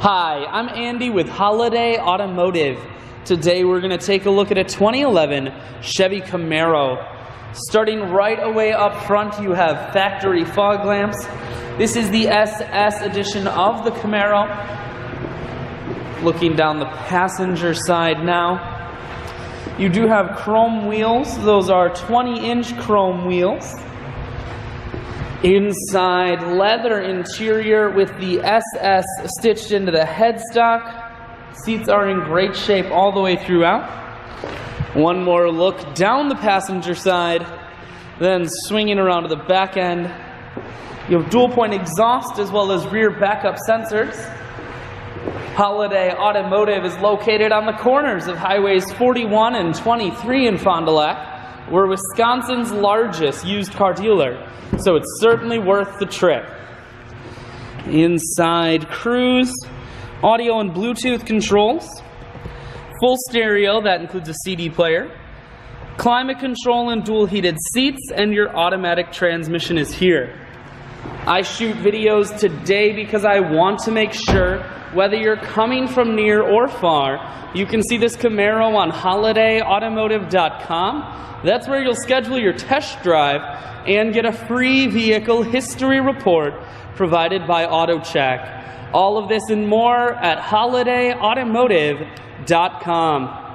Hi, I'm Andy with Holiday Automotive. Today we're going to take a look at a 2011 Chevy Camaro. Starting right away up front, you have factory fog lamps. This is the SS edition of the Camaro. Looking down the passenger side now, you do have chrome wheels. Those are 20-inch chrome wheels. Inside, leather interior with the SS stitched into the headstock. Seats are in great shape all the way throughout. One more look down the passenger side, then swinging around to the back end. You have dual point exhaust as well as rear backup sensors. Holiday Automotive is located on the corners of highways 41 and 23 in Fond du Lac. We're Wisconsin's largest used car dealer, so it's certainly worth the trip. Inside, cruise, audio and Bluetooth controls, full stereo, that includes a CD player, climate control and dual heated seats, and your automatic transmission is here. I shoot videos today because I want to make sure whether you're coming from near or far, you can see this Camaro on holidayautomotive.com. That's where you'll schedule your test drive and get a free vehicle history report provided by AutoCheck. All of this and more at holidayautomotive.com.